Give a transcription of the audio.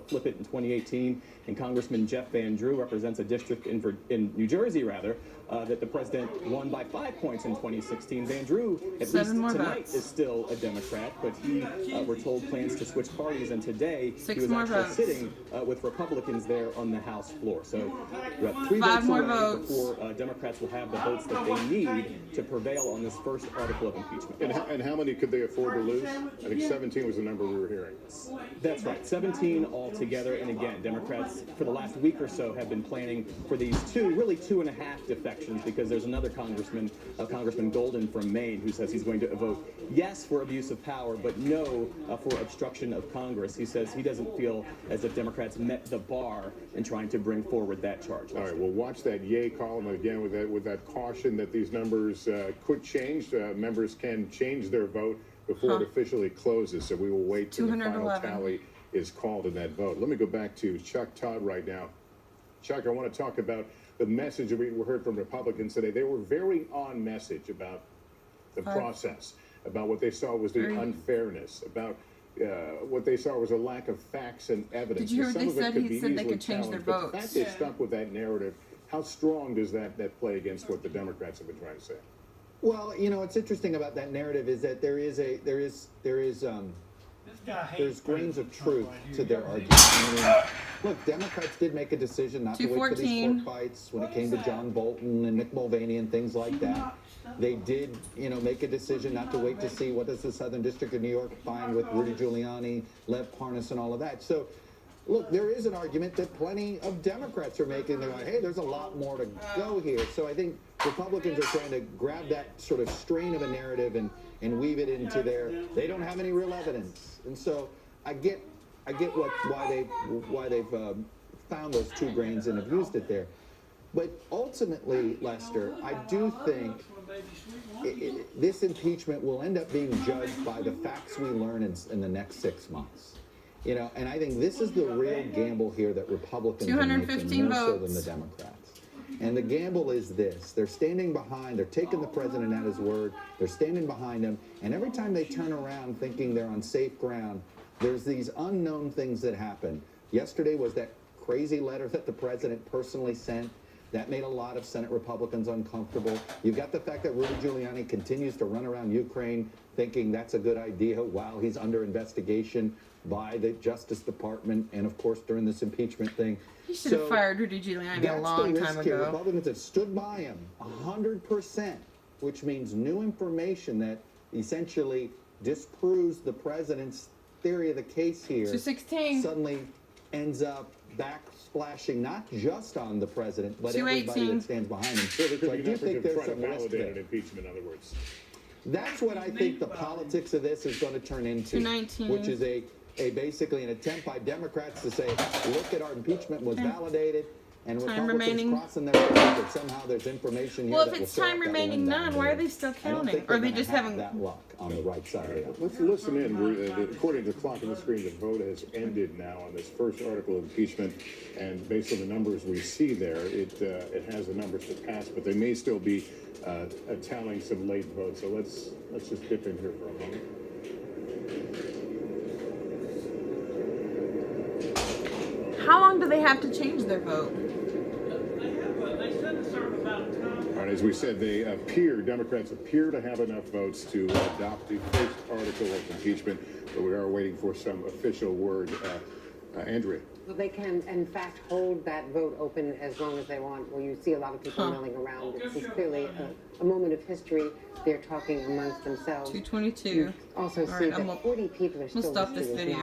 flip it in 2018, and Congressman Jeff Van Drew represents a district in New Jersey, that the president won by 5 points in 2016. Van Drew, at least tonight, is still a Democrat, but he, we're told, plans to switch parties, and today he was actually sitting with Republicans there on the House floor. So we have 3 votes away before Democrats will have the votes that they need to prevail on this first article of impeachment. And how many could they afford to lose? I think 17 was the number we were hearing. That's right, 17 altogether. And again, Democrats for the last week or so have been planning for these really 2.5 defections, because there's another Congressman Golden from Maine, who says he's going to vote yes for abuse of power, but no for obstruction of Congress. He says he doesn't feel as if Democrats met the bar in trying to bring forward that charge. All right, well, watch that yay column again with that caution that these numbers could change. Members can change their vote before it officially closes, so we will wait till the final tally is called in that vote. Let me go back to Chuck Todd right now. Chuck, I want to talk about the message that we heard from Republicans today. They were very on message about the process, about what they saw was the unfairness, about what they saw was a lack of facts and evidence. Did you hear what they said? He said they could change their votes. The fact they stuck with that narrative, how strong does that play against what the Democrats have been trying to say? Well, you know, what's interesting about that narrative is that there's grains of truth to their argument. I mean, look, Democrats did make a decision not to wait for these court fights when it came to John Bolton and Mick Mulvaney and things like that. They did, make a decision not to wait to see what does the Southern District of New York find with Rudy Giuliani, Lev Parnas, and all of that. So, look, there is an argument that plenty of Democrats are making. They're like, hey, there's a lot more to go here. So I think Republicans are trying to grab that sort of strain of a narrative and weave it into they don't have any real evidence. And so I get why they've found those 2 grains and have used it there. But ultimately, Lester, I do think this impeachment will end up being judged by the facts we learn in the next 6 months. And I think this is the real gamble here that Republicans are making more so than the Democrats. And the gamble is this. They're standing behind, they're taking the president at his word, they're standing behind him, and every time they turn around thinking they're on safe ground, there's these unknown things that happen. Yesterday was that crazy letter that the president personally sent. That made a lot of Senate Republicans uncomfortable. You've got the fact that Rudy Giuliani continues to run around Ukraine thinking that's a good idea while he's under investigation by the Justice Department, and of course during this impeachment thing. He should have fired Rudy Giuliani a long time ago. Republicans have stood by him 100%, which means new information that essentially disproves the president's theory of the case here. 216 suddenly ends up backsplashing not just on the president, but everybody that stands behind him. So I do think there's some risk there. An impeachment, in other words. That's what I think the politics of this is going to turn into, which is basically an attempt by Democrats to say, look at our impeachment was validated, and Republicans crossing their fingers that somehow there's information here. Well, if it's time remaining none, why are they still counting? Or are they just having that luck on the right side of it? Let's listen in. According to the clock on the screen, the vote has ended now on this first article of impeachment, and based on the numbers we see there, it has the numbers to pass, but they may still be tallying some late votes. So let's just dip in here for a moment. How long do they have to change their vote? They said a certain amount of time. All right, as we said, Democrats appear to have enough votes to adopt the first article of impeachment, but we are waiting for some official word. Andrea. Well, they can, in fact, hold that vote open as long as they want. Well, you see a lot of people milling around. This is clearly a moment of history. They're talking amongst themselves. 222. You also see that 40 people are still stop this video.